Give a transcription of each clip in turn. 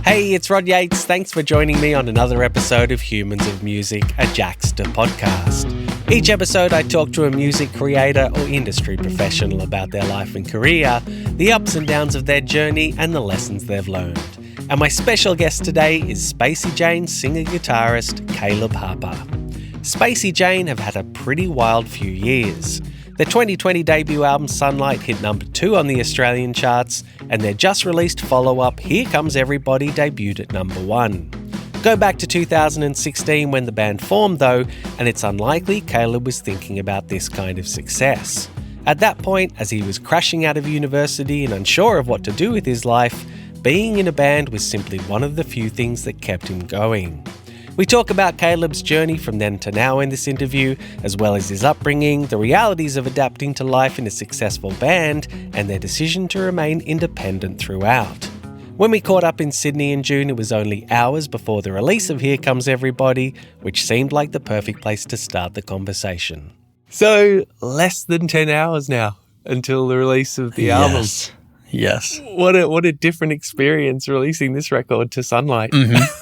Hey, it's Rod Yates. Thanks for joining me on another episode of Humans of Music, a Jaxsta podcast. Each episode I talk to a music creator or industry professional about their life and career, the ups and downs of their journey and the lessons they've learned. And my special guest today is Spacey Jane singer-guitarist Caleb Harper. Spacey Jane have had a pretty wild few years. Their 2020 debut album Sunlight hit number 2 on the Australian charts, and their just released follow-up Here Comes Everybody debuted at number 1. Go back to 2016 when the band formed though, and it's unlikely Caleb was thinking about this kind of success. At that point, as he was crashing out of university and unsure of what to do with his life, being in a band was simply one of the few things that kept him going. We talk about Caleb's journey from then to now in this interview, as well as his upbringing, the realities of adapting to life in a successful band, and their decision to remain independent throughout. When we caught up in Sydney in June, it was only hours before the release of Here Comes Everybody, which seemed like the perfect place to start the conversation. So, less than 10 hours now until the release of the album. Yes. What a different experience releasing this record to Sunlight. Mm-hmm.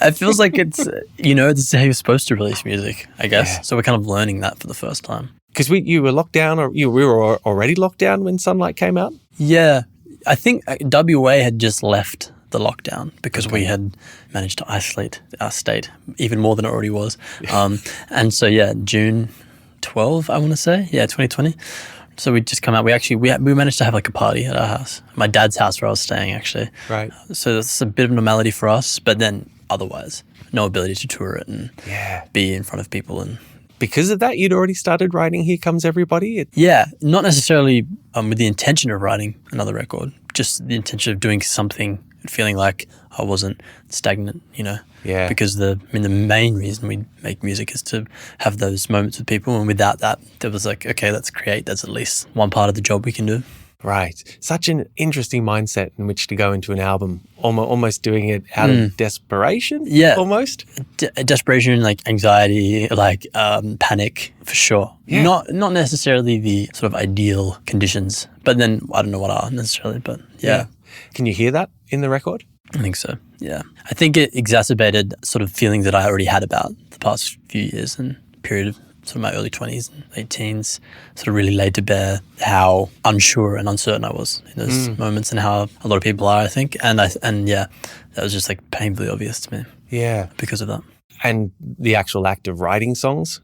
It feels like it's, this is how you're supposed to release music, I guess. Yeah. So we're kind of learning that for the first time. Because you were locked down, or we were already locked down when Sunlight came out? Yeah. I think WA had just left the lockdown because we had managed to isolate our state even more than it already was. And so, June 12, I want to say. 2020. So we just come out. We managed to have like a party at our house, my dad's house where I was staying actually. Right. So that's a bit of normality for us, but then otherwise, no ability to tour it and be in front of people. And because of that, you'd already started writing Here Comes Everybody? Not necessarily with the intention of writing another record, just the intention of doing something, feeling like I wasn't stagnant, Yeah. Because the main reason we make music is to have those moments with people, and without that, there was like, okay, let's create. That's at least one part of the job we can do. Right. Such an interesting mindset in which to go into an album, almost doing it out of desperation. Yeah. Almost. Desperation, like anxiety, like panic, for sure. Yeah. Not necessarily the sort of ideal conditions, but then I don't know what are necessarily, but yeah. Can you hear that in the record? I think so, yeah. I think it exacerbated sort of feelings that I already had about the past few years and period of sort of my early 20s and late teens, sort of really laid to bear how unsure and uncertain I was in those moments, and how a lot of people are, I think. And that was just like painfully obvious to me. Yeah. Because of that. And the actual act of writing songs,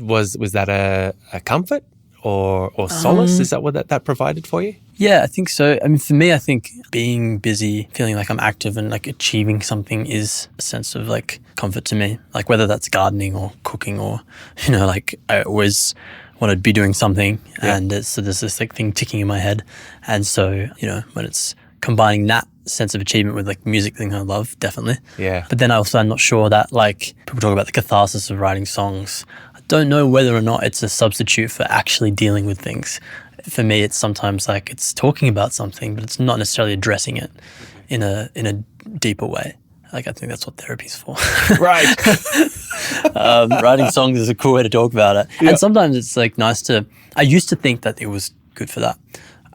was that a comfort or solace? Is that what that provided for you? Yeah, I think so. I mean, for me, I think being busy, feeling like I'm active and like achieving something is a sense of like comfort to me. Like whether that's gardening or cooking or, like I always want to be doing something, and so there's this like thing ticking in my head. And so, when it's combining that sense of achievement with like music thing I love, definitely. Yeah. But then I'm not sure that like people talk about the catharsis of writing songs. I don't know whether or not it's a substitute for actually dealing with things. For me, it's sometimes like it's talking about something, but it's not necessarily addressing it in a deeper way. Like I think that's what therapy's for. Right. Writing songs is a cool way to talk about it. Yep. And sometimes it's like nice I used to think that it was good for that.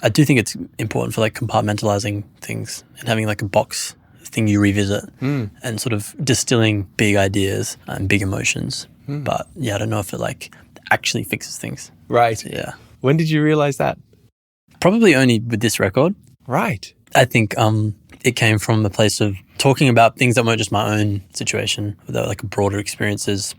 I do think it's important for like compartmentalizing things and having like a box thing you revisit and sort of distilling big ideas and big emotions. But I don't know if it like actually fixes things. Right. Yeah. When did you realize that? Probably only with this record. Right. I think it came from a place of talking about things that weren't just my own situation, but that were like broader experiences,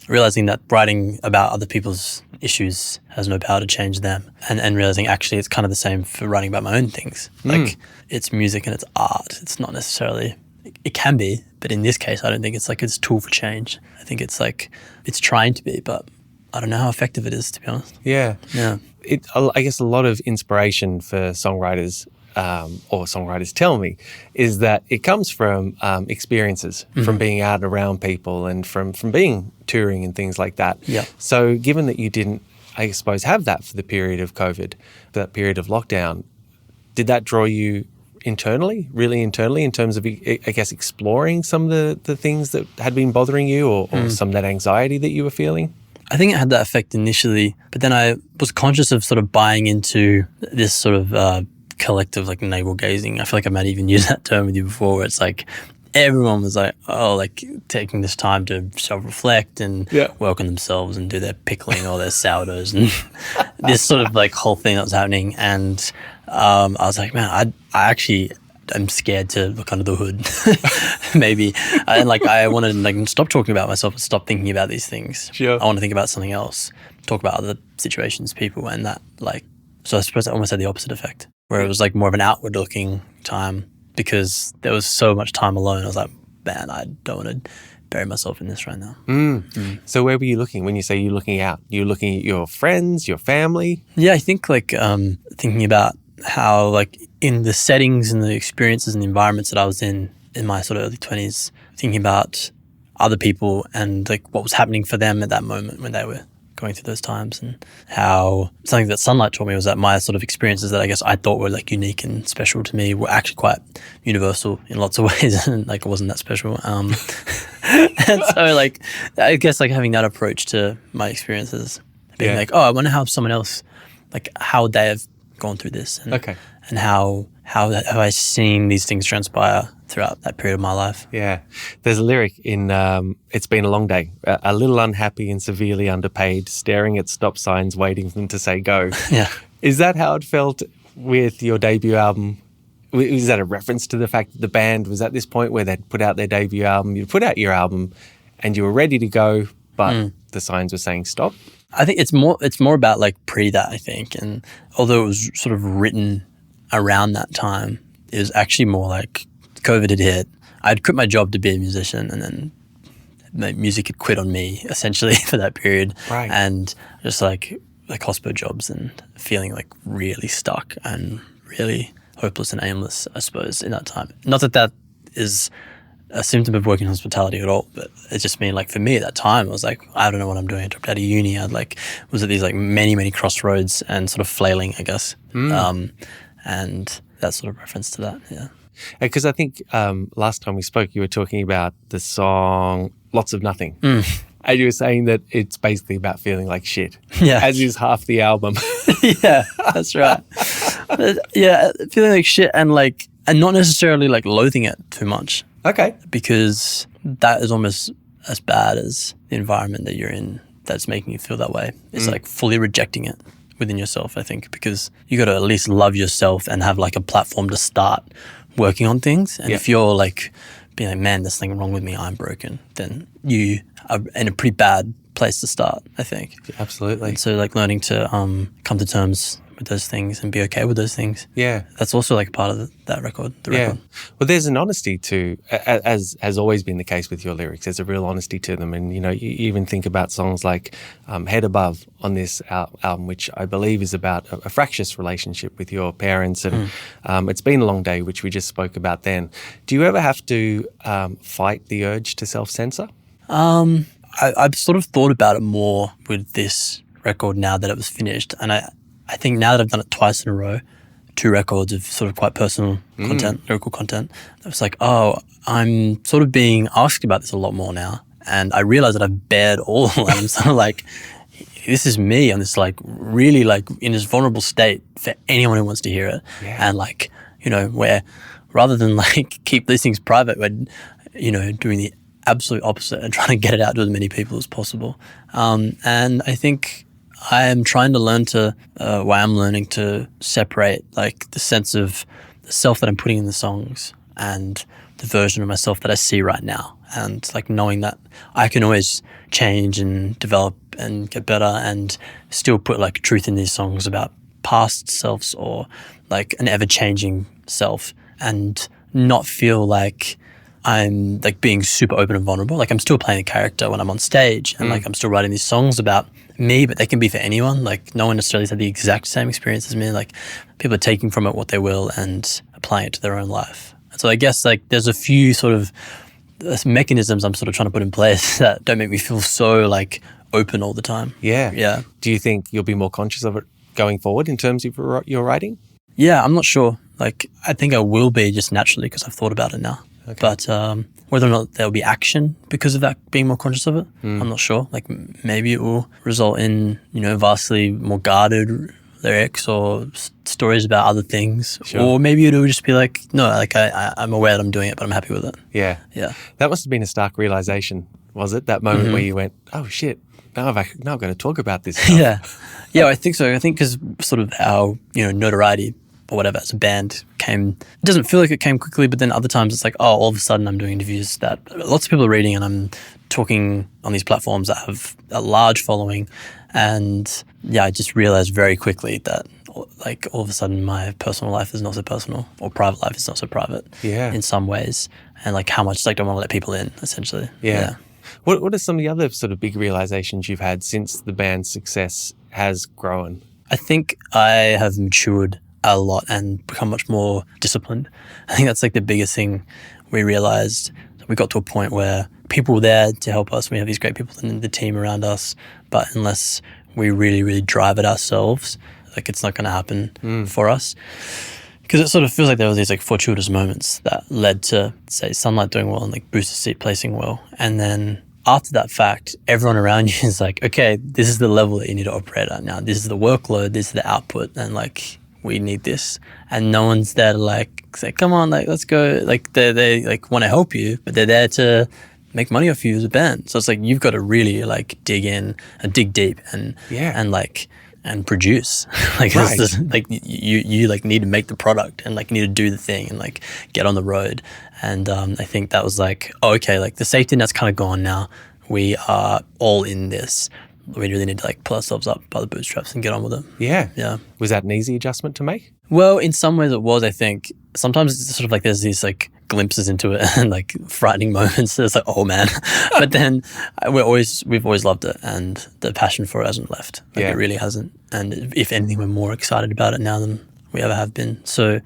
realizing that writing about other people's issues has no power to change them, and realizing actually it's kind of the same for writing about my own things. Like it's music and it's art. It's not necessarily, it can be, but in this case, I don't think it's like it's a tool for change. I think it's like, it's trying to be, but I don't know how effective it is, to be honest. Yeah. Yeah. I guess a lot of inspiration for songwriters, or songwriters tell me, is that it comes from experiences, from being out around people and from being touring and things like that. Yeah. So given that you didn't, I suppose, have that for the period of COVID, that period of lockdown, did that draw you really internally in terms of, I guess, exploring some of the things that had been bothering you or some of that anxiety that you were feeling? I think it had that effect initially, but then I was conscious of sort of buying into this sort of collective like navel gazing. I feel like I might even use that term with you before, where it's like everyone was like, oh, like taking this time to self-reflect and work on themselves and do their pickling or their sourdoughs and this sort of like whole thing that was happening. And I was like, man, I actually am scared to look under the hood, maybe. And like I want to like stop talking about myself and stop thinking about these things. Sure. I want to think about something else, talk about other situations, people, and that like. So I suppose I almost had the opposite effect, where it was like more of an outward-looking time because there was so much time alone. I was like, man, I don't want to bury myself in this right now. So where were you looking when you say you're looking out? You're looking at your friends, your family? Yeah, I think like thinking about how like in the settings and the experiences and the environments that I was in my sort of early 20s, thinking about other people and like what was happening for them at that moment when they were going through those times, and how something that Sunlight taught me was that my sort of experiences that I guess I thought were like unique and special to me were actually quite universal in lots of ways, and like it wasn't that special. And so like I guess like having that approach to my experiences, being like, oh, I wonder how someone else, like how they have gone through this, and and how have I seen these things transpire throughout that period of my life. Yeah. There's a lyric in It's Been a Long Day, a little unhappy and severely underpaid, staring at stop signs, waiting for them to say go. Yeah. Is that how it felt with your debut album? Is that a reference to the fact that the band was at this point where they'd put out their debut album, you put out your album and you were ready to go, but the signs were saying stop? I think it's more about like pre that, I think. And although it was sort of written around that time, it was actually more like COVID had hit. I'd quit my job to be a musician, and then my music had quit on me essentially for that period. Right. And just like hospital jobs and feeling like really stuck and really hopeless and aimless, I suppose, in that time. Not that that is a symptom of working in hospitality at all, but it just mean like for me at that time, I was like, I don't know what I'm doing. I dropped out of uni. I was at these like many crossroads and sort of flailing, I guess. And that sort of reference to that, yeah. Because I think last time we spoke, you were talking about the song Lots of Nothing. And you were saying that it's basically about feeling like shit. Yeah. As is half the album. Yeah, that's right. Yeah, feeling like shit and not necessarily like loathing it too much. Okay. Because that is almost as bad as the environment that you're in that's making you feel that way. It's like fully rejecting it within yourself, I think, because you got to at least love yourself and have like a platform to start working on things. And if you're like being like, man, there's something wrong with me, I'm broken, then you are in a pretty bad place to start, I think. Absolutely. And so like learning to come to terms with those things and be okay with those things. Yeah. That's also like part of that record, the record. Well, there's an honesty to, as has always been the case with your lyrics, there's a real honesty to them. And, you know, you even think about songs like Head Above on this album, which I believe is about a fractious relationship with your parents. And It's Been a Long Day, which we just spoke about then. Do you ever have to fight the urge to self-censor? I've sort of thought about it more with this record now that it was finished. And I think now that I've done it twice in a row, 2 records of sort of quite personal content, lyrical content, I was like, oh, I'm sort of being asked about this a lot more now. And I realize that I've bared all. I'm sort of like, this is me on this like really like in this vulnerable state for anyone who wants to hear it. Yeah. And like, you know, where rather than like keep these things private, we're, you know, doing the absolute opposite and trying to get it out to as many people as possible. And I think I am trying to learn I'm learning to separate like the sense of the self that I'm putting in the songs and the version of myself that I see right now. And like knowing that I can always change and develop and get better and still put like truth in these songs about past selves or like an ever-changing self and not feel like I'm like being super open and vulnerable. Like I'm still playing a character when I'm on stage and like I'm still writing these songs about me, but they can be for anyone. Like no one necessarily has had the exact same experience as me. Like people are taking from it what they will and applying it to their own life. And so I guess like there's a few sort of mechanisms I'm sort of trying to put in place that don't make me feel so like open all the time. Yeah. Yeah. Do you think you'll be more conscious of it going forward in terms of your writing? Yeah, I'm not sure. Like I think I will be just naturally because I've thought about it now. Okay. But whether or not there'll be action because of that, being more conscious of it, I'm not sure. Like maybe it will result in, you know, vastly more guarded lyrics or stories about other things. Sure. Or maybe it'll just be like, no, like I'm aware that I'm doing it, but I'm happy with it. Yeah. Yeah. That must have been a stark realization, was it? That moment where you went, oh shit, now I've got to talk about this stuff. Yeah, I think so. I think because sort of our, notoriety or whatever as a band it doesn't feel like it came quickly, but then other times it's like, oh, all of a sudden I'm doing interviews that lots of people are reading and I'm talking on these platforms that have a large following. And yeah, I just realized very quickly that like all of a sudden my personal life is not so personal or private life is not so private in some ways. And like how much like, I don't want to let people in essentially. Yeah. What are some of the other sort of big realizations you've had since the band's success has grown? I think I have matured a lot and become much more disciplined. I think that's like the biggest thing we realized. We got to a point where people were there to help us. We have these great people in the team around us, but unless we really, really drive it ourselves, like it's not going to happen for us. Because it sort of feels like there were these like fortuitous moments that led to, say, Sunlight doing well and like Booster Seat placing well. And then after that fact, everyone around you is like, okay, this is the level that you need to operate at now. This is the workload, this is the output, and like we need this. And no one's there to like say, come on, like let's go. Like they like want to help you, but they're there to make money off you as a band. So it's like you've got to really like dig in and dig deep and produce. Like right. Like you like need to make the product and like need to do the thing and like get on the road. And I think that was like, oh, okay, like the safety net's kind of gone now. We are all in this. We really need to like pull ourselves up by the bootstraps and get on with it. Yeah. Was that an easy adjustment to make? Well, in some ways it was, I think. Sometimes it's sort of like there's these like glimpses into it and like frightening moments. It's like, oh man. But then we've always loved it and the passion for it hasn't left. Like it really hasn't. And if anything, we're more excited about it now than we ever have been. So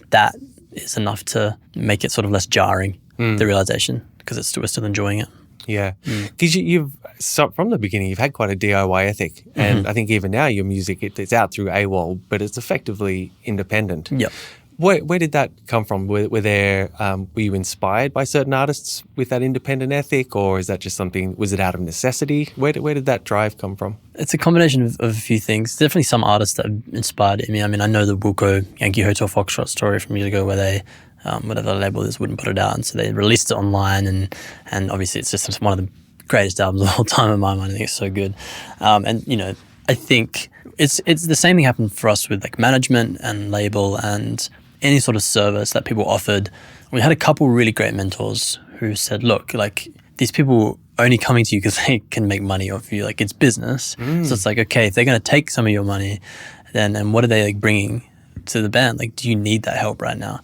that is enough to make it sort of less jarring, the realization, because we're still enjoying it. Yeah, because you've from the beginning you've had quite a DIY ethic, and I think even now your music it's out through AWOL, but it's effectively independent. Yep. Where did that come from? Were you inspired by certain artists with that independent ethic, or is that just something? Was it out of necessity? Where did that drive come from? It's a combination of a few things. Definitely some artists that have inspired me. I mean, I know the Wilco Yankee Hotel Foxtrot story from years ago, where they whatever label it is wouldn't put it out, and so they released it online, and obviously it's just one of the greatest albums of all time in my mind. I think it's so good, and I think it's the same thing happened for us with like management and label and any sort of service that people offered. We had a couple really great mentors who said, look, like these people only coming to you because they can make money off you, like it's business. So it's like, okay, if they're going to take some of your money, then what are they like bringing to the band? Like, do you need that help right now?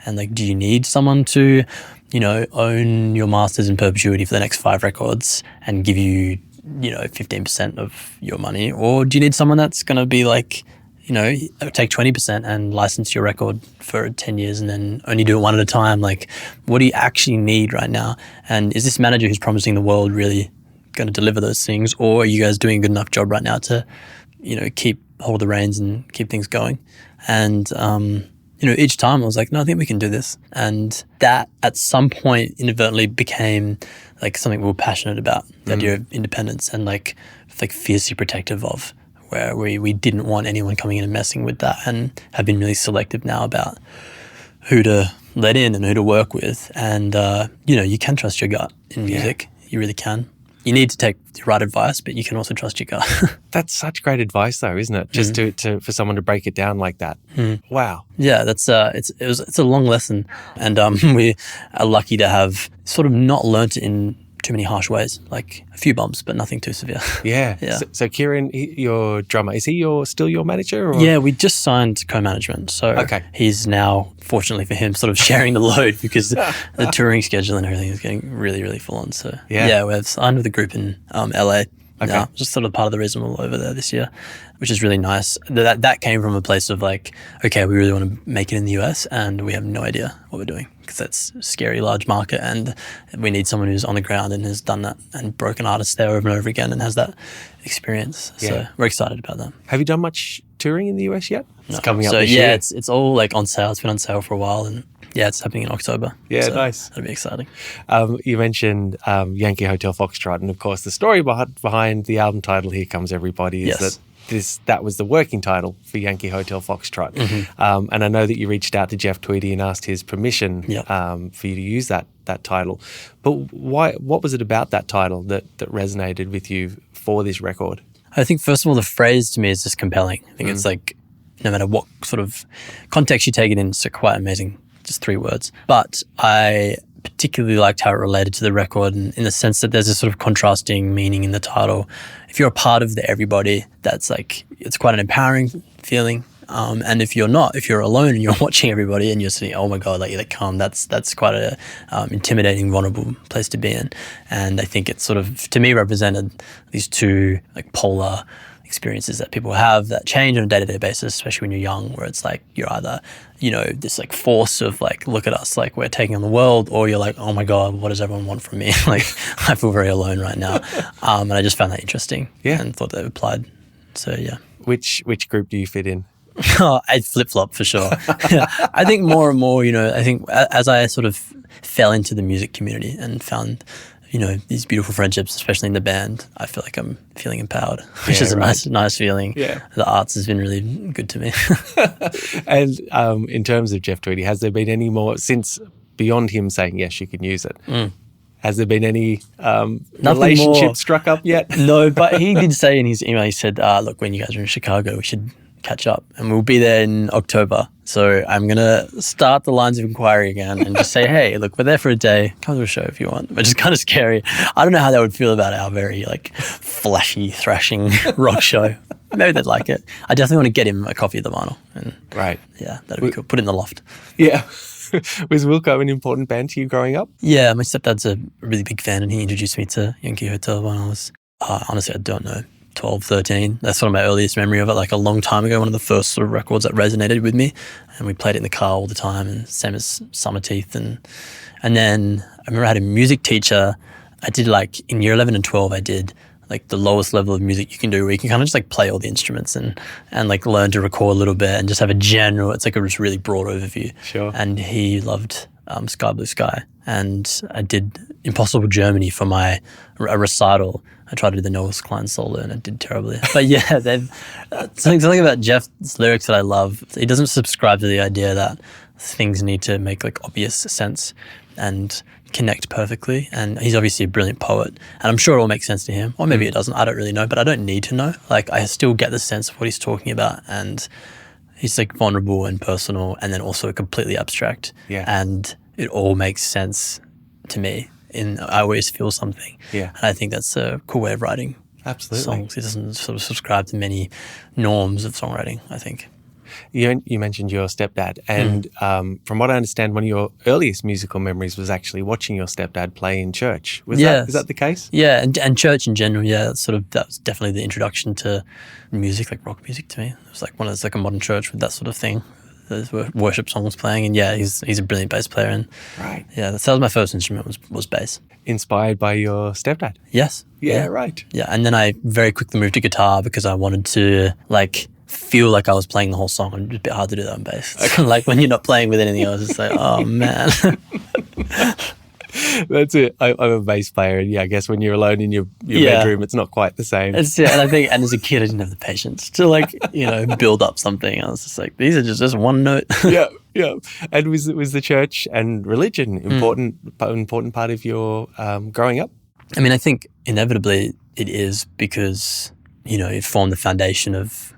And like, do you need someone to, own your masters in perpetuity for the next 5 records and give you, 15% of your money? Or do you need someone that's going to be like, take 20% and license your record for 10 years and then only do it one at a time? Like, what do you actually need right now? And is this manager who's promising the world really going to deliver those things? Or are you guys doing a good enough job right now to, keep hold the reins and keep things going? And, each time I was like, no, I think we can do this. And that at some point inadvertently became like something we were passionate about, the idea of independence and like fiercely protective of, where we didn't want anyone coming in and messing with that, and have been really selective now about who to let in and who to work with. And, you can trust your gut in music. You really can. You need to take the right advice, but you can also trust your gut. That's such great advice, though, isn't it? Just to for someone to break it down like that. Wow. Yeah, that's it's a long lesson, and we are lucky to have sort of not learnt it in too many harsh ways, like a few bumps, but nothing too severe. Yeah. So Kieran, your drummer, is he still your manager? Or? Yeah, we just signed co-management. So he's now, fortunately for him, sort of sharing the load because the touring schedule and everything is getting really, really full on. So we've signed with a group in LA. Okay. Just sort of part of the reason we're over there this year, which is really nice. That came from a place of like, okay, we really want to make it in the US and we have no idea what we're doing because that's a scary large market and we need someone who's on the ground and has done that and broken artists there over and over again and has that experience. Yeah. So we're excited about that. Have you done much touring in the US yet? It's coming up this year. It's all like on sale. It's been on sale for a while and it's happening in October. Yeah, so nice. That'll be exciting. You mentioned Yankee Hotel Foxtrot, and of course the story behind the album title "Here Comes Everybody" is that that was the working title for Yankee Hotel Foxtrot. And I know that you reached out to Jeff Tweedy and asked his permission for you to use that title. But why? What was it about that title that resonated with you for this record? I think, first of all, the phrase to me is just compelling. I think it's like, no matter what sort of context you take it in, it's quite amazing. Just 3 words. But I particularly liked how it related to the record, in the sense that there's a sort of contrasting meaning in the title. If you're a part of the everybody, that's like, it's quite an empowering feeling. And if you're not, if you're alone and you're watching everybody and you're sitting, oh my God, like, calm, that's quite a intimidating, vulnerable place to be in. And I think it sort of, to me, represented these 2 like polar experiences that people have that change on a day-to-day basis, especially when you're young, where it's like you're either, this like force of like, look at us, like we're taking on the world, or you're like, oh my God, what does everyone want from me? Like, I feel very alone right now. And I just found that interesting and thought that it applied. So yeah. Which group do you fit in? I'd flip-flop for sure. I think more and more, I think as I sort of fell into the music community and found, these beautiful friendships, especially in the band, I feel like I'm feeling empowered, which is a nice feeling. Yeah. The arts has been really good to me. And in terms of Jeff Tweedy, has there been any more, since beyond him saying, yes, you can use it, has there been any relationship struck up yet? No, but he did say in his email, he said, look, when you guys are in Chicago, we should catch up, and we'll be there in October. So I'm going to start the lines of inquiry again and just say, hey, look, we're there for a day. Come to a show if you want. Which is kind of scary. I don't know how they would feel about our very like flashy, thrashing rock show. Maybe they'd like it. I definitely want to get him a copy of the vinyl. And yeah, that'd be cool. Put it in the loft. Yeah. Was Wilco an important band to you growing up? Yeah, my stepdad's a really big fan, and he introduced me to Yankee Hotel when I was, honestly, I don't know, 12, 13. That's sort of my earliest memory of it, like a long time ago, one of the first sort of records that resonated with me. And we played it in the car all the time, and same as Summer Teeth. And then I remember I had a music teacher. I did like, in year 11 and 12, I did like the lowest level of music you can do, where you can kind of just like play all the instruments and like learn to record a little bit and just have a general, it's like a just really broad overview. Sure. And he loved Sky Blue Sky. And I did Impossible Germany for a recital. I tried to do the Noah's Klein solo and I did terribly. But yeah, they've something about Jeff's lyrics that I love. He doesn't subscribe to the idea that things need to make like obvious sense and connect perfectly. And he's obviously a brilliant poet, and I'm sure it all makes sense to him, or maybe it doesn't. I don't really know, but I don't need to know. Like, I still get the sense of what he's talking about, and he's like vulnerable and personal, and then also completely abstract. Yeah. And it all makes sense to me. I always feel something. Yeah. And I think that's a cool way of writing. Absolutely. Songs. He doesn't sort of subscribe to many norms of songwriting, I think. You mentioned your stepdad, and from what I understand, one of your earliest musical memories was actually watching your stepdad play in church. Is that the case? Yeah, and church in general. Yeah, that was definitely the introduction to music, like rock music to me. It was like like a modern church with that sort of thing. There's worship songs playing, and yeah, he's a brilliant bass player. And right, yeah, that was my first instrument was bass. Inspired by your stepdad? Yes. Yeah, right. Yeah, and then I very quickly moved to guitar because I wanted to feel like I was playing the whole song, and it's a bit hard to do that on bass. Okay. Like when you're not playing with anything else, it's like, oh man. That's it. I'm a bass player, and yeah, I guess when you're alone in your bedroom, it's not quite the same. And I think, and as a kid, I didn't have the patience to build up something. I was just like, these are just one note. Yeah. And was the church and religion important part of your growing up? I mean, I think inevitably it is, because it formed the foundation of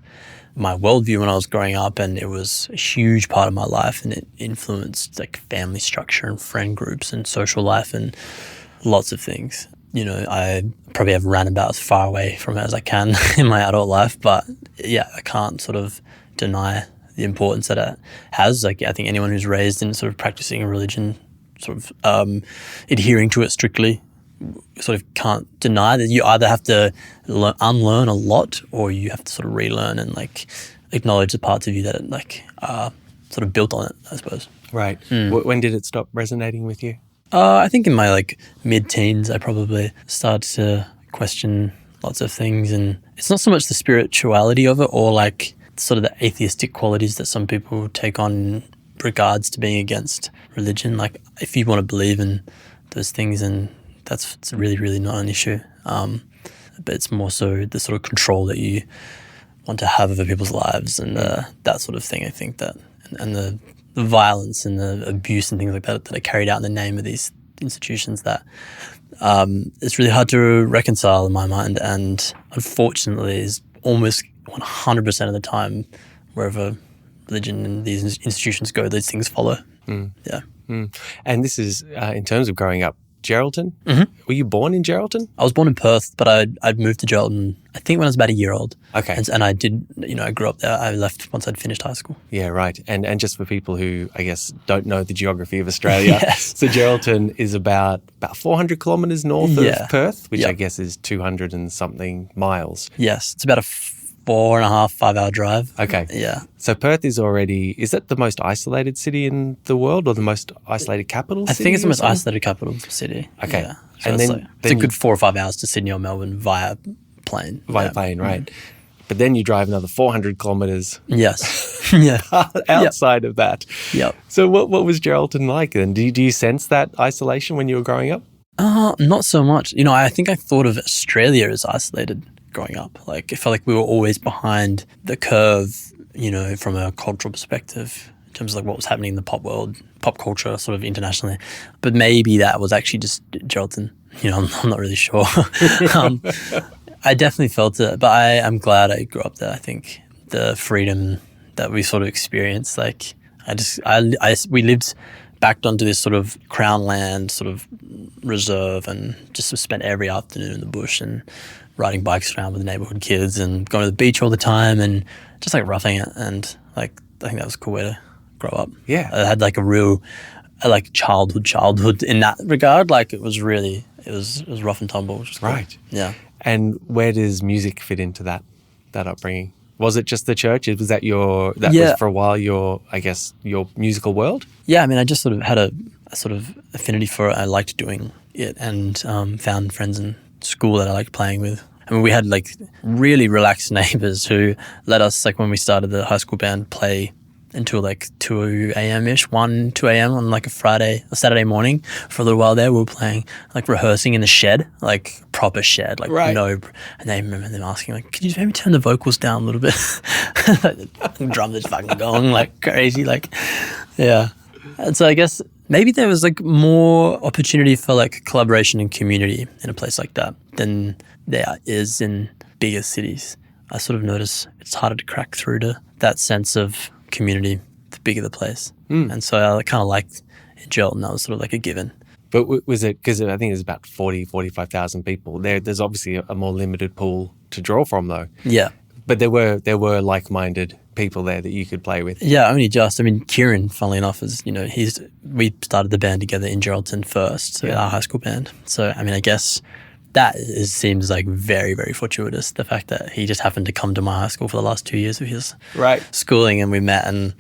my worldview when I was growing up, and it was a huge part of my life, and it influenced like family structure and friend groups and social life and lots of things. I probably have ran about as far away from it as I can in my adult life, but yeah, I can't sort of deny the importance that it has. Like, I think anyone who's raised in sort of practicing a religion, sort of adhering to it strictly, sort of can't deny that you either have to unlearn a lot, or you have to sort of relearn and like acknowledge the parts of you that are sort of built on it, I suppose. Right. When did it stop resonating with you? I think in my mid-teens, I probably started to question lots of things, and it's not so much the spirituality of it, or like sort of the atheistic qualities that some people take on in regards to being against religion. Like, if you want to believe in those things, and it's really, really not an issue. But it's more so the sort of control that you want to have over people's lives and that sort of thing. I think that and the violence and the abuse and things like that are carried out in the name of these institutions that it's really hard to reconcile in my mind, and unfortunately is almost 100% of the time wherever religion and these institutions go, these things follow. Yeah. And this is in terms of growing up, Geraldton? Were you born in Geraldton? I was born in Perth, but I'd moved to Geraldton, I think, when I was about a year old. Okay. And I did, I grew up there. I left once I'd finished high school. Yeah, right. And just for people who, I guess, don't know the geography of Australia, Yes. So Geraldton is about 400 kilometres north of Perth, which Yep. I guess is 200 and something miles. Yes, it's about a 4.5, 5 hour drive. Okay. Yeah. So Perth is that the most isolated city in the world, or the most isolated capital I city? think it's the or most something? isolated capital city. Okay. Yeah. So And it's, then it's a you- good 4 or 5 hours to Sydney or Melbourne via plane. By Yeah. plane, right. But then you drive another 400 kilometres Yes. Yeah. outside of that. Yep. So what was Geraldton like then? Do you sense that isolation when you were growing up? Not so much. I think I thought of Australia as isolated growing up. Like, it felt like we were always behind the curve, from a cultural perspective in terms of like what was happening in the pop world, pop culture sort of internationally. But maybe that was actually just Geraldton. I'm not really sure. I definitely felt it, but I'm glad I grew up there. I think the freedom that we sort of experienced, like we lived backed onto this sort of crown land sort of reserve, and just spent every afternoon in the bush and riding bikes around with the neighborhood kids and going to the beach all the time and just like roughing it. And like, I think that was a cool way to grow up. Yeah. I had like a real like childhood in that regard. Like, it was rough and tumble, which was cool. Right. Yeah. And where does music fit into that upbringing? Was it just the church? Was that was for a while your musical world? Yeah, I mean, I just sort of had a sort of affinity for it. I liked doing it, and found friends in school that I liked playing with. I mean, we had like really relaxed neighbors who let us, like when we started the high school band, play until like 2 a.m.-ish, 2 a.m. on like a Saturday morning. For a little while there, we were playing, like rehearsing in the shed, like proper shed, like right. and they remember them asking like, could you maybe turn the vocals down a little bit? The drums are fucking going like crazy, like, yeah. And so I guess maybe there was like more opportunity for like collaboration and community in a place like that than there is in bigger cities. I sort of notice it's harder to crack through to that sense of community the bigger the place. And so I kind of liked in Geraldton, that was sort of like a given. But was it, because I think there's about 45,000 people there's obviously a more limited pool to draw from though. Yeah. But there were like-minded people there that you could play with. Yeah, Kieran, funnily enough, is, we started the band together in Geraldton first, so our high school band. So, I mean, I guess that seems like very, very fortuitous, the fact that he just happened to come to my high school for the last 2 years of his schooling, and we met and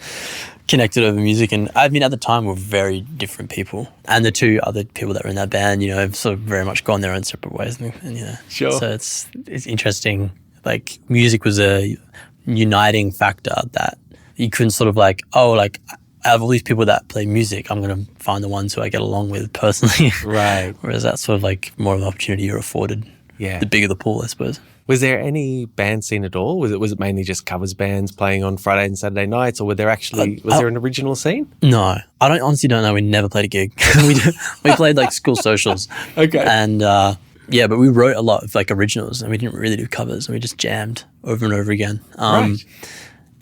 connected over music. And I mean, at the time, we were very different people. And the two other people that were in that band, have sort of very much gone their own separate ways. And Sure. So it's interesting. Like, music was a uniting factor that you couldn't sort of like, out of all these people that play music, I'm going to find the ones who I get along with personally. Right. Whereas that's sort of like more of an opportunity you're afforded. Yeah. The bigger the pool, I suppose. Was there any band scene at all? Was it mainly just covers bands playing on Friday and Saturday nights, or was there an original scene? No, I honestly don't know. We never played a gig. we played like school socials. Okay. And but we wrote a lot of like originals, and we didn't really do covers, and we just jammed over and over again. Right.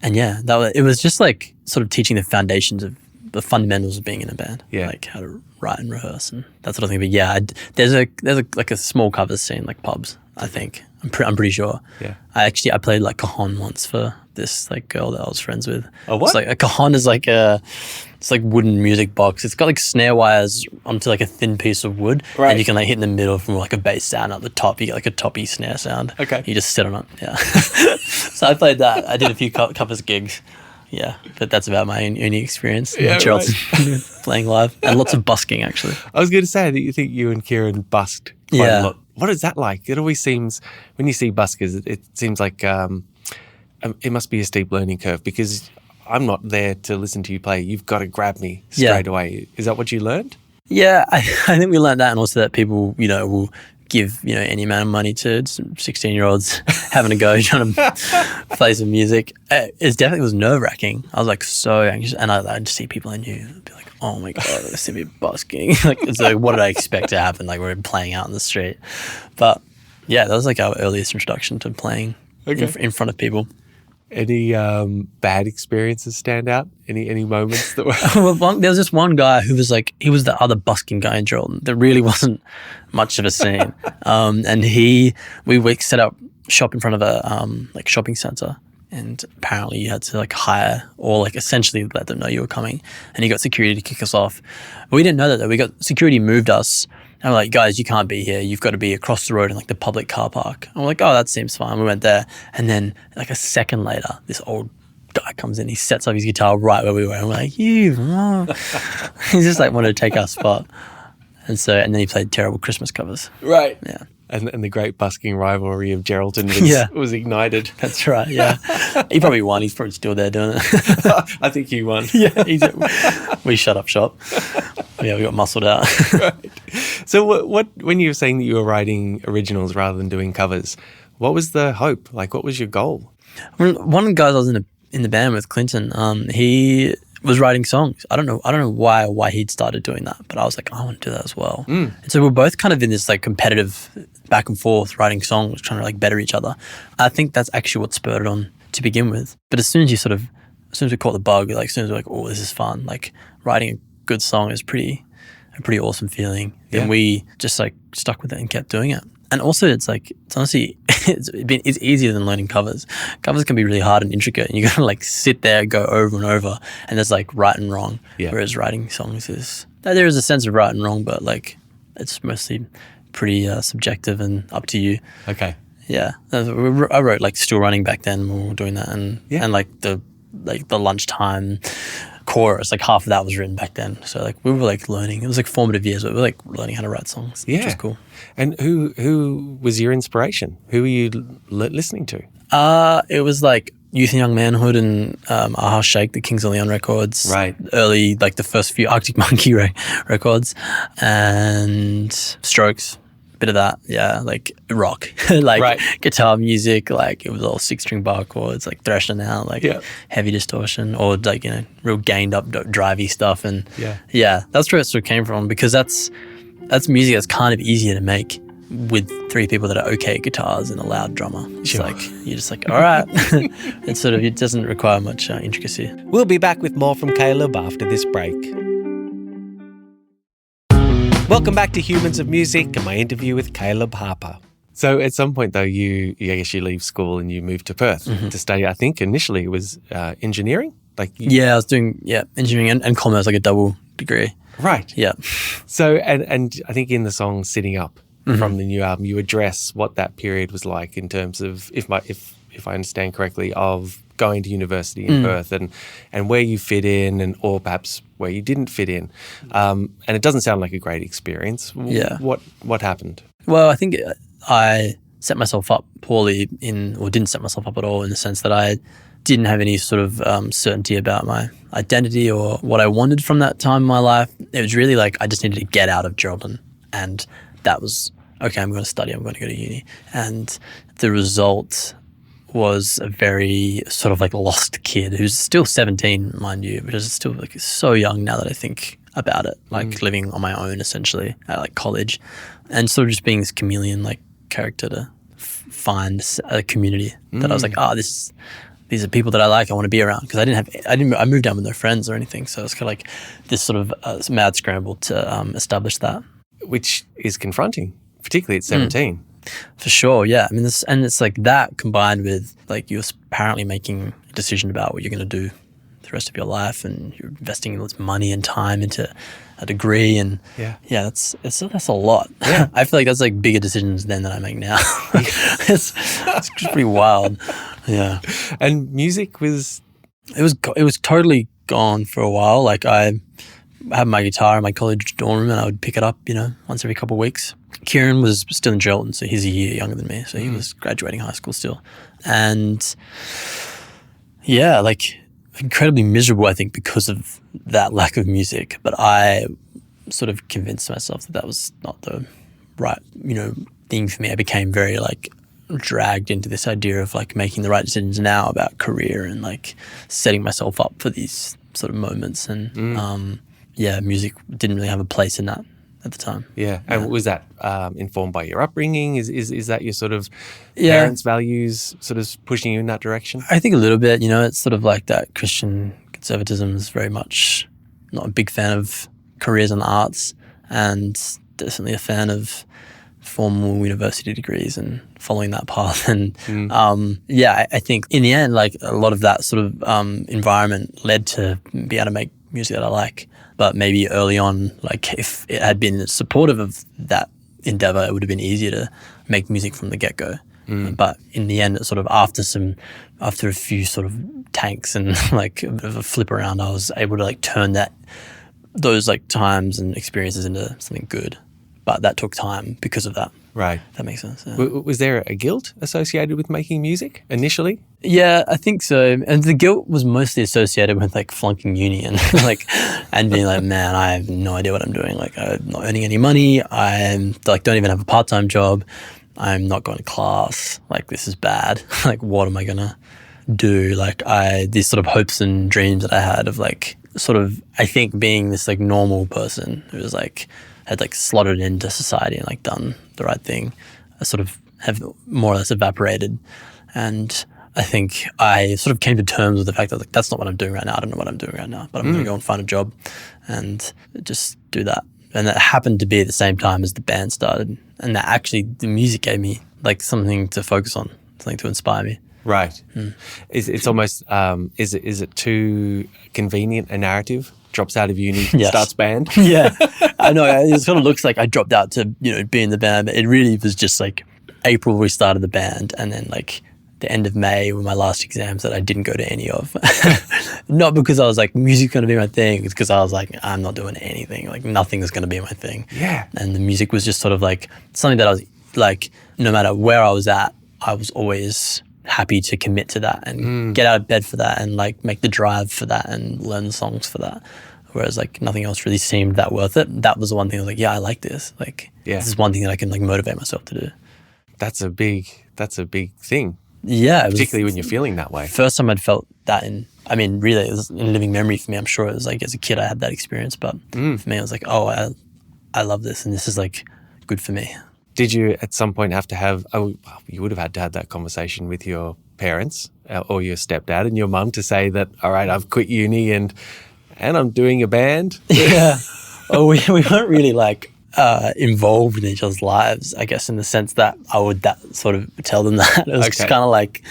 And yeah, it was just like sort of teaching the foundations of the fundamentals of being in a band. Yeah. Like how to write and rehearse and that sort of thing. But yeah, there's a small covers scene, like pubs, I think. I'm pretty sure. Yeah. I played like cajon once for this like girl that I was friends with. A what? It's like a cajon is like it's like wooden music box. It's got like snare wires onto like a thin piece of wood. Right. And you can like hit in the middle from like a bass sound at the top. You get like a toppy snare sound. Okay. You just sit on it. Yeah. So I played that. I did a few covers gigs. Yeah. But that's about my only experience in Geraldton playing live. And lots of busking, actually. I was going to say that you think you and Kieran busked quite a lot. What is that like? It always seems, when you see buskers, it seems like it must be a steep learning curve, because I'm not there to listen to you play. You've got to grab me straight away. Is that what you learned? Yeah, I think we learned that, and also that people, will give, any amount of money to some 16-year-olds having a go trying to play some music. It definitely was nerve-wracking. I was like so anxious, and I'd see people I knew be like, oh my God, they see me busking. So what did I expect to happen? Like, we're playing out in the street. But yeah, that was like our earliest introduction to playing in front of people. Any bad experiences stand out? Any moments that were? Well, there was this one guy who was like, he was the other busking guy in Geraldton. There really wasn't much of a scene. And we set up shop in front of a shopping centre, and apparently you had to like hire or like essentially let them know you were coming, and you got security to kick us off. But we didn't know that though. We got security moved us. And we're like, guys, you can't be here. You've got to be across the road in like the public car park. And we're like, oh, that seems fine. We went there. And then like a second later, this old guy comes in. He sets up his guitar right where we were. And we're like, he just like wanted to take our spot. And then he played terrible Christmas covers. Right. Yeah. And the great busking rivalry of Geraldton was ignited. That's right, yeah. He probably won. He's probably still there doing it. I think he won. Yeah, we shut up shop. Yeah, we got muscled out. Right. So what when you were saying that you were writing originals rather than doing covers, what was the hope? Like, what was your goal? One of the guys I was in the band with, Clinton, he was writing songs. I don't know why he'd started doing that, but I was like, I want to do that as well. And so we're both kind of in this like competitive back and forth writing songs, trying to like better each other. I think that's actually what spurred it on to begin with. But as soon as we caught the bug, like as soon as we're like, oh, this is fun, like writing a good song is a pretty awesome feeling. Then we just like stuck with it and kept doing it. And also it's honestly, it's easier than learning covers. Covers can be really hard and intricate, and you got to like sit there, go over and over, and there's like right and wrong. Yeah. Whereas writing songs there is a sense of right and wrong, but like it's mostly pretty subjective and up to you. Okay. Yeah. I wrote like Still Running back then when we were doing that, and like the lunchtime chorus, like half of that was written back then. So like we were like learning. It was like formative years, but we were like learning how to write songs, which was cool. And who was your inspiration? Who were you listening to? It was like Youth and Young Manhood and Aha Shake, the Kings of Leon records. Right. Early, like the first few Arctic Monkey records, and Strokes. Bit of that, yeah, like rock, like guitar music, like it was all 6-string bar chords, like thrashing out, like heavy distortion, or like real gained up drivey stuff, and that's where it sort of came from, because that's music that's kind of easier to make with 3 people that are okay at guitars and a loud drummer. It's like you're just like, all right, it doesn't require much intricacy. We'll be back with more from Caleb after this break. Welcome back to Humans of Music and my interview with Caleb Harper. So at some point though, I guess you leave school and you move to Perth to study. I think initially it was engineering. I was doing engineering and commerce, like a double degree. Right. Yeah. So and I think in the song "Sitting Up" from the new album, you address what that period was like in terms of, if I understand correctly, of going to university in Perth and where you fit in, or perhaps where you didn't fit in. And it doesn't sound like a great experience. Yeah. What happened? Well, I think I set myself up poorly or didn't set myself up at all, in the sense that I didn't have any sort of certainty about my identity or what I wanted from that time in my life. It was really like I just needed to get out of Geraldton, and that was, okay, I'm going to study, I'm going to go to uni. And the result was a very sort of like lost kid who's still 17, mind you, but is still like so young now that I think about it, like living on my own essentially at like college, and sort of just being this chameleon like character to find a community that I was like, these are people that I like, I want to be around, because I moved down with no friends or anything, so it's kind of like this sort of mad scramble to establish that, which is confronting, particularly at 17. For sure, yeah. I mean, it's like that combined with like you're apparently making a decision about what you're going to do the rest of your life, and you're investing all this money and time into a degree, and that's a lot. Yeah. I feel like that's like bigger decisions than that I make now. it's pretty wild. Yeah. And music was totally gone for a while. Like I had my guitar in my college dorm room, and I would pick it up, once every couple of weeks. Kieran was still in Geraldton, so he's a year younger than me, so he was graduating high school still. And yeah, like incredibly miserable, I think, because of that lack of music. But I sort of convinced myself that was not the right, thing for me. I became very like dragged into this idea of like making the right decisions now about career and like setting myself up for these sort of moments. And music didn't really have a place in that at the time. Yeah. And was that informed by your upbringing? Is that your sort of parents' values sort of pushing you in that direction? I think a little bit, it's sort of like that Christian conservatism is very much not a big fan of careers in the arts, and definitely a fan of formal university degrees and following that path. And I think in the end, like a lot of that sort of environment led to be able to make music that I like. But maybe early on, like if it had been supportive of that endeavor, it would have been easier to make music from the get-go. But in the end, it's sort of after a few sort of tanks and like a bit of a flip around, I was able to like turn those like times and experiences into something good. But that took time because of that. Right. If that makes sense. Yeah. Was there a guilt associated with making music initially? Yeah, I think so. And the guilt was mostly associated with like flunking uni and and being like, man, I have no idea what I'm doing. Like I'm not earning any money. I'm like don't even have a part-time job. I'm not going to class. Like this is bad. Like what am I gonna do? Like these sort of hopes and dreams that I had of like sort of I think being this like normal person who was like had like slotted into society and like done the right thing, I sort of have more or less evaporated. And I think I sort of came to terms with the fact that like that's not what I'm doing right now. I don't know what I'm doing right now, but I'm going to go and find a job and just do that. And that happened to be at the same time as the band started. And that actually the music gave me like something to focus on, something to inspire me. Right. It's almost, is it too convenient a narrative? Drops out of uni, starts band. Yeah, I know. It sort of looks like I dropped out to be in the band, but it really was just like April we started the band, and then like the end of May were my last exams that I didn't go to any of. Not because I was like music's going to be my thing, it's because I was like I'm not doing anything. Like nothing is going to be my thing. Yeah, and the music was just sort of like something that I was like no matter where I was at, I was always happy to commit to that and get out of bed for that and like make the drive for that and learn the songs for that. Whereas like nothing else really seemed that worth it. That was the one thing I was like, yeah, I like this. Like this is one thing that I can like motivate myself to do. That's a big thing. Yeah. Particularly when you're feeling that way. First time I'd felt that really it was in living memory for me. I'm sure it was like as a kid I had that experience, but for me I was like, oh, I love this and this is like good for me. Did you at some point have to have, you would have had to have that conversation with your parents or your stepdad and your mum to say that, all right, I've quit uni and I'm doing a band? Yeah. Well, we weren't really like involved in each other's lives, I guess, in the sense that I would sort of tell them that. It was just kind of like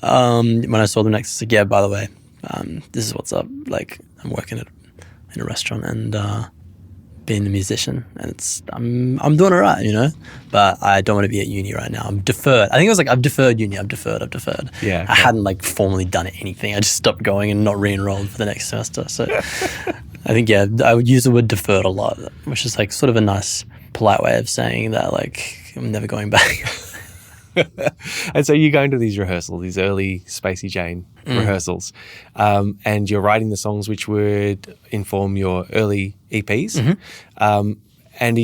when I saw them next, it's like, yeah, by the way, this is what's up. Like I'm working in a restaurant and being a musician, and I'm doing all right, but I don't want to be at uni right now. I'm deferred. I think it was like I've deferred uni. I've deferred. Yeah, I hadn't like formally done anything. I just stopped going and not re-enrolled for the next semester. So I think I would use the word deferred a lot, which is like sort of a nice polite way of saying that like I'm never going back. And so you go into these rehearsals, these early Spacey Jane rehearsals, and you're writing the songs which would inform your early EPs. And are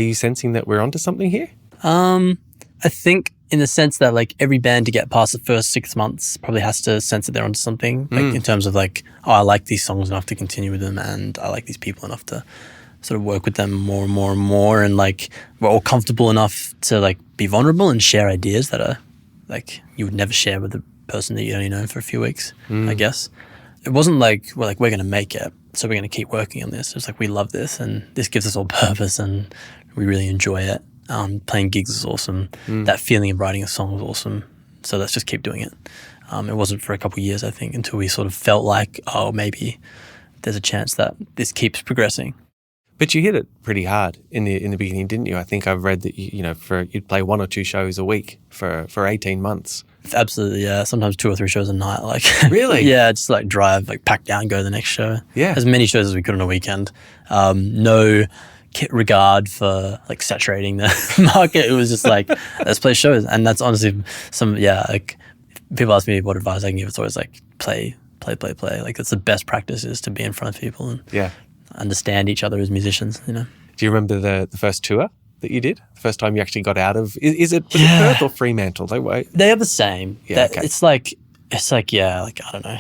you sensing that we're onto something here? I think in the sense that like every band to get past the first 6 months probably has to sense that they're onto something, like in terms of like, oh, I like these songs enough to continue with them, and I like these people enough to sort of work with them more and more and more, and like we're all comfortable enough to like be vulnerable and share ideas that are like you would never share with a person that you only know for a few weeks. I guess it wasn't like we're going to make it, so we're going to keep working on this. It's like we love this and this gives us all purpose and we really enjoy it. Playing gigs is awesome. That feeling of writing a song was awesome, so let's just keep doing it. It wasn't for a couple of years, I think, until we sort of felt like, oh, maybe there's a chance that this keeps progressing. But you hit it pretty hard in the beginning, didn't you? I think I've read that you'd play 1 or 2 shows a week for 18 months. Absolutely, yeah. Sometimes 2 or 3 shows a night. Like really? Yeah, just like drive, like pack down, go to the next show. Yeah, as many shows as we could on a weekend. No regard for like saturating the market. It was just like let's play shows, and that's honestly like if people ask me what advice I can give, it's always like play. Like that's the best practice is to be in front of people and understand each other as musicians. Do you remember the first tour that you did? The first time you actually got out of, was it Perth or Fremantle? They are the same. Yeah, okay. It's like, I don't know,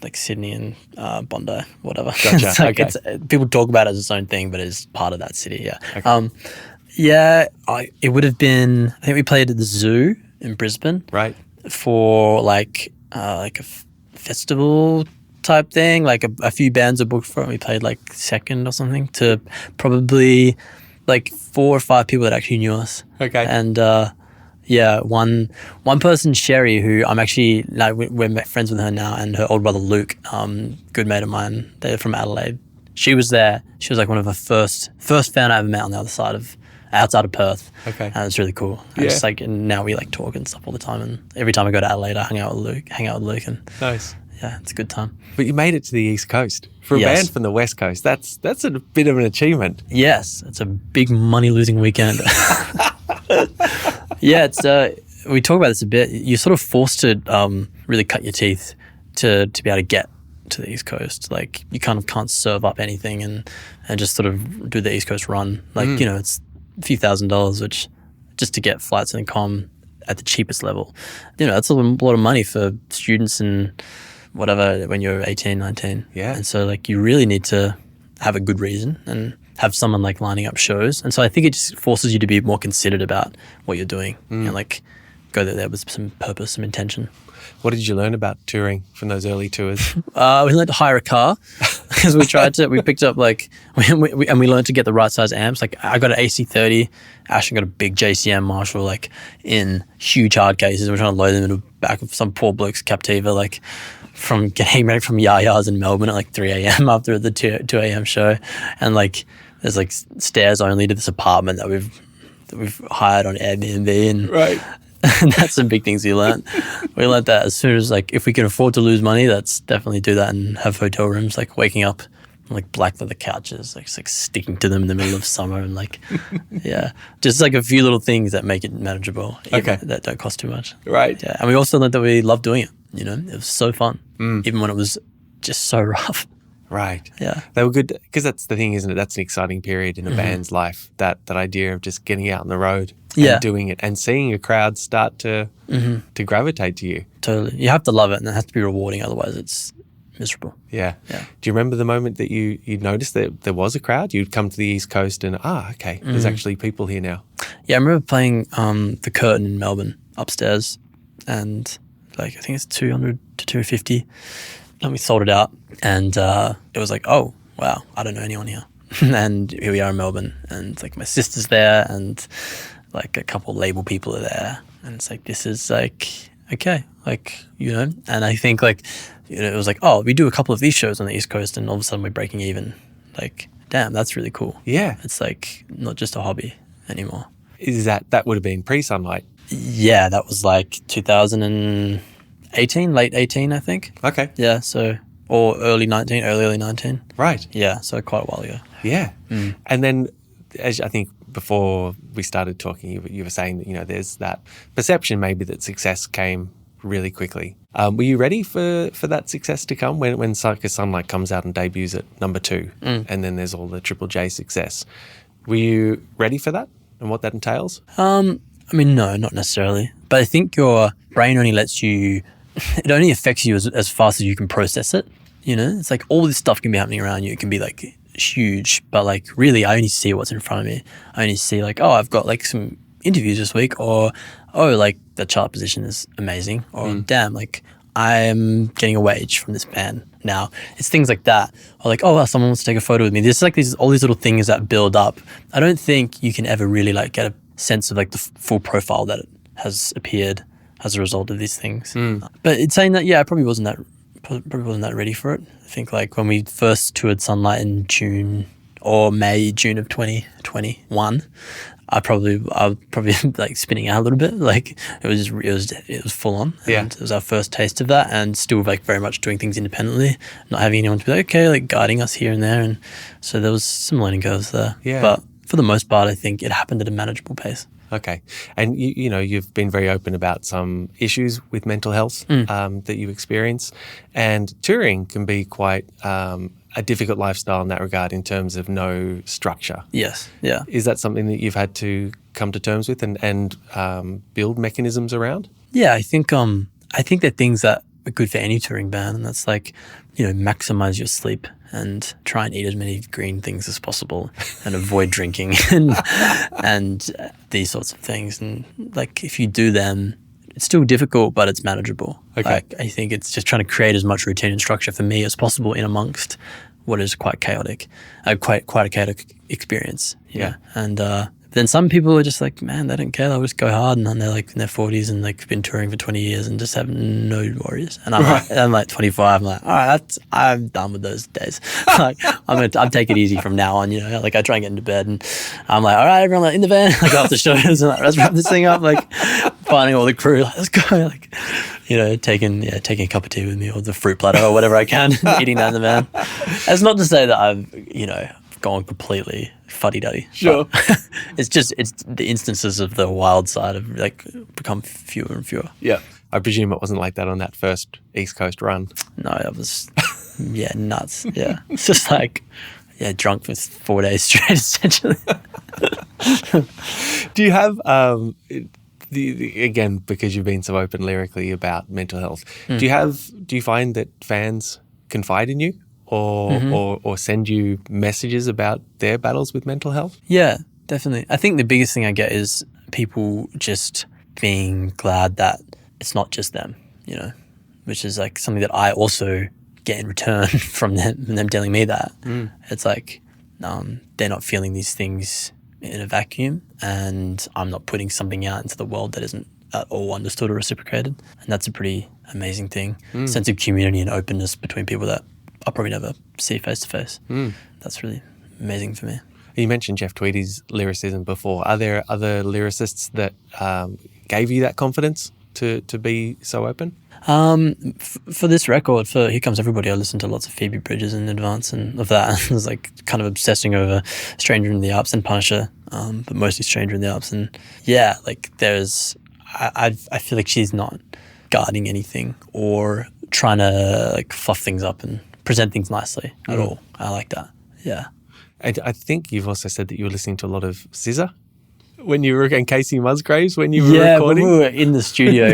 like Sydney and Bondi, whatever. Gotcha. It's like, Okay. people talk about it as its own thing, but it's part of that city, yeah. Okay. It would have been, I think we played at the Zoo in Brisbane. Right. For like a festival type thing. Like a few bands are booked for it. We played like second or something to probably like 4 or 5 people that actually knew us. Okay. And one person, Sherry, who I'm actually like we're friends with her now, and her old brother Luke, good mate of mine. They're from Adelaide. She was there. She was like one of the first fan I ever met on the other side of. Outside of Perth. Okay. And it's really cool. And just like, and now we like talk and stuff all the time. And every time I go to Adelaide, I hang out with Luke. And nice. Yeah, it's a good time. But you made it to the East Coast. For a band from the West Coast, that's a bit of an achievement. Yes, it's a big money losing weekend. Yeah, it's we talk about this a bit. You're sort of forced to really cut your teeth to be able to get to the East Coast. Like you kind of can't serve up anything and just sort of do the East Coast run. Like, it's a few $1,000s, which just to get flights and comm at the cheapest level, that's a lot of money for students and whatever when you're 18, 19. Yeah. And so like you really need to have a good reason and have someone like lining up shows. And so I think it just forces you to be more considered about what you're doing and like go there with some purpose, some intention. What did you learn about touring from those early tours? We learned to hire a car because we picked up like, we learned to get the right size amps. Like I got an AC30, Ashton got a big JCM Marshall, like in huge hard cases. We're trying to load them in the back of some poor bloke's Captiva, like from getting ready from Yaya's in Melbourne at like 3 a.m. after the 2 a.m. show. And like, there's like stairs only to this apartment that we've hired on Airbnb and right. And that's some big things we learned. We learned that as soon as like if we can afford to lose money, let's definitely do that and have hotel rooms. Like waking up like black leather couches, like sticking to them in the middle of summer and like just like a few little things that make it manageable. Okay, that don't cost too much. Right. Yeah, and we also learned that we love doing it. It was so fun, even when it was just so rough. Right. Yeah. They were good because that's the thing, isn't it? That's an exciting period in a band's life. That idea of just getting out on the road and doing it and seeing a crowd start to gravitate to you. Totally. You have to love it and it has to be rewarding. Otherwise it's miserable. Yeah. Do you remember the moment that you noticed that there was a crowd? You'd come to the East Coast and, okay, there's actually people here now. Yeah, I remember playing the Curtain in Melbourne upstairs and like I think it's 200 to 250. And we sold it out and it was like, oh, wow, I don't know anyone here. And here we are in Melbourne and like my sister's there and like a couple label people are there. And it's like, this is like, okay, like, and I think like, it was like, oh, we do a couple of these shows on the East Coast and all of a sudden we're breaking even. Like, damn, that's really cool. Yeah. It's like not just a hobby anymore. Is that would have been pre-Sunlight? Yeah, that was like 2018, late 18, I think. Okay. Yeah, so, or early 19. Right. Yeah, so quite a while ago. Yeah. And then, as I think before we started talking, you were saying that, there's that perception maybe that success came really quickly. Were you ready for that success to come when Circus Sunlight comes out and debuts at number 2 and then there's all the Triple J success? Were you ready for that and what that entails? I mean, no, not necessarily. But I think your brain only lets you, it only affects you as fast as you can process it. It's like all this stuff can be happening around you. It can be like huge, but like really I only see what's in front of me. I only see like, oh, I've got like some interviews this week, or oh, like the chart position is amazing, or damn, like I'm getting a wage from this band now. It's things like that, or like, oh, well, someone wants to take a photo with me. There's like all these little things that build up. I don't think you can ever really like get a sense of like the full profile that has appeared as a result of these things. But it's saying that, I probably wasn't that ready for it. I think like when we first toured Sunlight in June of 2021, I was probably like spinning out a little bit. Like it was full on. And it was our first taste of that, and still like very much doing things independently, not having anyone to be like, okay, like guiding us here and there. And so there was some learning curves there. Yeah. But for the most part, I think it happened at a manageable pace. Okay. And you've been very open about some issues with mental health that you experience, and touring can be quite a a difficult lifestyle in that regard in terms of no structure. Yes. Yeah. Is that something that you've had to come to terms with and build mechanisms around? Yeah, I think they're things that are good for any touring band, and that's like, maximize your sleep and try and eat as many green things as possible and avoid drinking and these sorts of things. And like, if you do them, it's still difficult, but it's manageable. Okay. Like, I think it's just trying to create as much routine and structure for me as possible in amongst what is quite chaotic, quite a chaotic experience. Yeah. And then some people are just like, man, they don't care. They'll just go hard, and they're like in their 40s and like been touring for 20 years and just have no worries. And I'm like 25. I'm like, all right, I'm done with those days. Like, I'm take it easy from now on. Like I try and get into bed, and I'm like, all right, everyone, like in the van, like after shows, and like let's wrap this thing up. Like finding all the crew, like let's go. Like taking a cup of tea with me or the fruit platter or whatever I can, eating that in the van. That's not to say that I've gone completely fuddy-duddy. Sure. It's the instances of the wild side have like become fewer and fewer. Yeah. I presume it wasn't like that on that first East Coast run. No, it was nuts. Yeah. It's just like drunk for 4 days straight essentially. Do you have again, because you've been so open lyrically about mental health, do you find that fans confide in you? Or send you messages about their battles with mental health? Yeah, definitely. I think the biggest thing I get is people just being glad that it's not just them, which is like something that I also get in return from them telling me that. It's like they're not feeling these things in a vacuum, and I'm not putting something out into the world that isn't at all understood or reciprocated. And that's a pretty amazing thing. Sense of community and openness between people that I'll probably never see face to face. That's really amazing for me. You mentioned Jeff Tweedy's lyricism before. Are there other lyricists that gave you that confidence to be so open? For this record, for Here Comes Everybody, I listened to lots of Phoebe Bridgers in advance and of that. I was like kind of obsessing over Stranger in the Alps and Punisher, but mostly Stranger in the Alps. And yeah, like I feel like she's not guarding anything or trying to like fluff things up and present things nicely at all. I like that. Yeah. I think you've also said that you were listening to a lot of Scissor when you were and Casey Musgraves when you were recording. Yeah, when we were in the studio.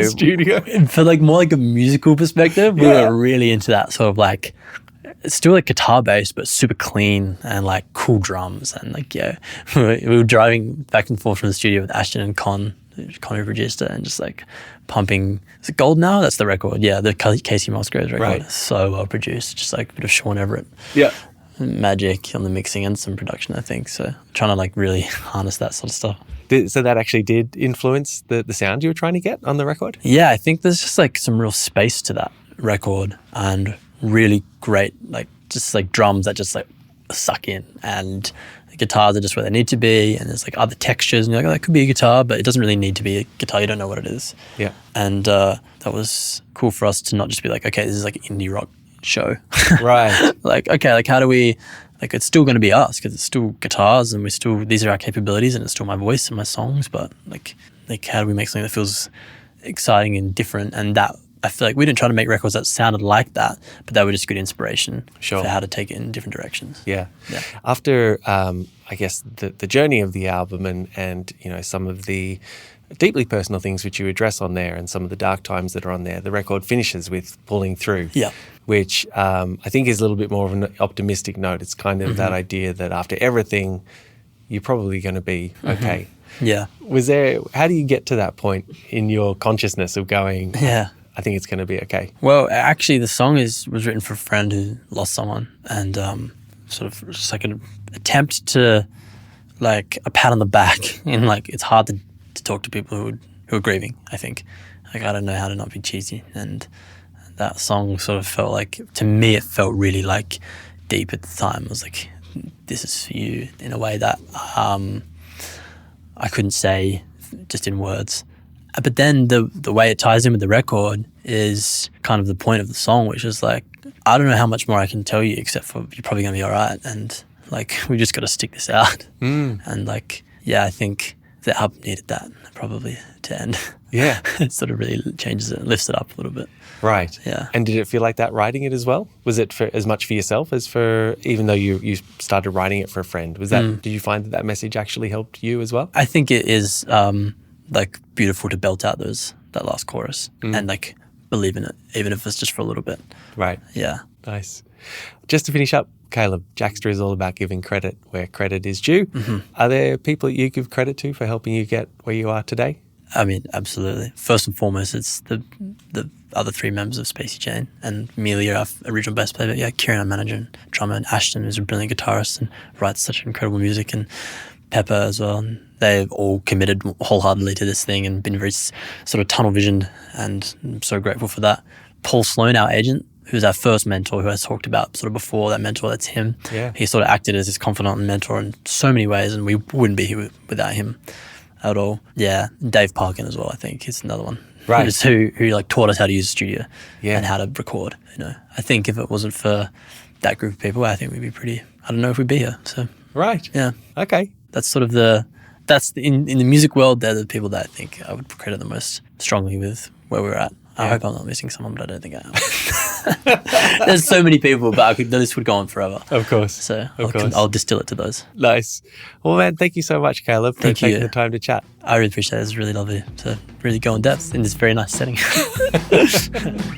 For like more like a musical perspective, we were really into that sort of like, it's still like guitar based, but super clean and like cool drums. And like, we were driving back and forth from the studio with Ashton and Con who produced it, and just like pumping. Is it Gold Now? That's the record. Yeah, the Casey Musgraves record. Right. So well produced. Just like a bit of Sean Everett. Yeah. Magic on the mixing and some production, I think. So trying to like really harness that sort of stuff. So that actually did influence the sound you were trying to get on the record? Yeah, I think there's just like some real space to that record and really great, like just like drums that just like suck in, and the guitars are just where they need to be, and there's like other textures and you're like, oh, that could be a guitar, but it doesn't really need to be a guitar. You don't know what it is. Yeah. And that was cool for us to not just be like, okay, this is like an indie rock show. Right. Like, okay, like how do we, like it's still going to be us because it's still guitars and these are our capabilities and it's still my voice and my songs, but like how do we make something that feels exciting and different? And that, I feel like we didn't try to make records that sounded like that, but they were just good inspiration for how to take it in different directions. Yeah. After, I guess, the journey of the album and some of the deeply personal things which you address on there and some of the dark times that are on there, the record finishes with Pulling Through, which I think is a little bit more of an optimistic note. It's kind of that idea that after everything, you're probably going to be okay. Yeah. How do you get to that point in your consciousness of going, I think it's going to be okay? Well, actually, the song was written for a friend who lost someone, and sort of just like an attempt to, like, a pat on the back. And like, it's hard to talk to people who are grieving. I think, like, I don't know how to not be cheesy, and that song sort of felt like, to me, it felt really like deep at the time. It was like, this is for you in a way that I couldn't say just in words. But then the way it ties in with the record is kind of the point of the song, which is like, I don't know how much more I can tell you except for you're probably going to be all right. And like, we just got to stick this out. And like, I think the album needed that probably to end. Yeah. It sort of really changes it, lifts it up a little bit. Right. Yeah. And did it feel like that writing it as well? Was it for as much for yourself as for, even though you started writing it for a friend, was that, did you find that message actually helped you as well? I think it is like beautiful to belt out that last chorus and like believe in it, even if it's just for a little bit. Right. Yeah. Nice. Just to finish up, Caleb, Jaxsta is all about giving credit where credit is due. Are there people that you give credit to for helping you get where you are today? I mean, absolutely. First and foremost, it's the other three members of Spacey Jane and Amelia, our original bass player. But yeah, Kieran, our manager and drummer, and Ashton, who's a brilliant guitarist and writes such incredible music, and Pepper as well. And they've all committed wholeheartedly to this thing and been very sort of tunnel visioned, and I'm so grateful for that. Paul Sloan, our agent, who's our first mentor, who I talked about sort of before, that mentor, that's him. Yeah. He sort of acted as his confidant and mentor in so many ways, and we wouldn't be here without him at all. Yeah, Dave Parkin as well, I think, is another one. Right. Who like taught us how to use the studio and how to record. I think if it wasn't for that group of people, I think we'd be pretty, I don't know if we'd be here. So right. Yeah. Okay. That's sort of in the music world, they're the people that I think I would credit the most strongly with where we're at. I hope I'm not missing someone, but I don't think I am. There's so many people, but this would go on forever. Of course. So course. I'll distill it to those. Nice. Well, man, thank you so much, Caleb, for taking the time to chat. I really appreciate it. It's really lovely to really go in depth in this very nice setting.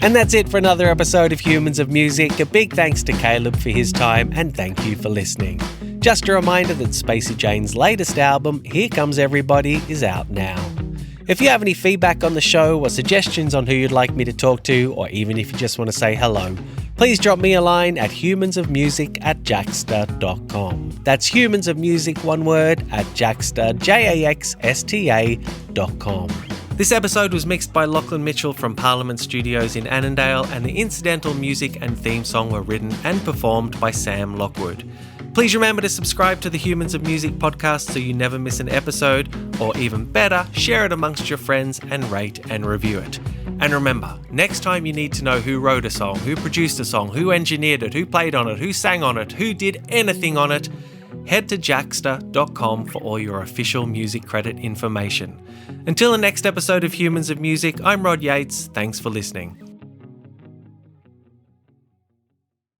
And that's it for another episode of Humans of Music. A big thanks to Caleb for his time, and thank you for listening. Just a reminder that Spacey Jane's latest album, Here Comes Everybody, is out now. If you have any feedback on the show or suggestions on who you'd like me to talk to, or even if you just want to say hello, please drop me a line at humansofmusic@jaxsta.com. That's humansofmusic, one word, at Jaxsta, JAXSTA.com. This episode was mixed by Lachlan Mitchell from Parliament Studios in Annandale, and the incidental music and theme song were written and performed by Sam Lockwood. Please remember to subscribe to the Humans of Music podcast so you never miss an episode, or even better, share it amongst your friends and rate and review it. And remember, next time you need to know who wrote a song, who produced a song, who engineered it, who played on it, who sang on it, who did anything on it, head to jaxsta.com for all your official music credit information. Until the next episode of Humans of Music, I'm Rod Yates. Thanks for listening.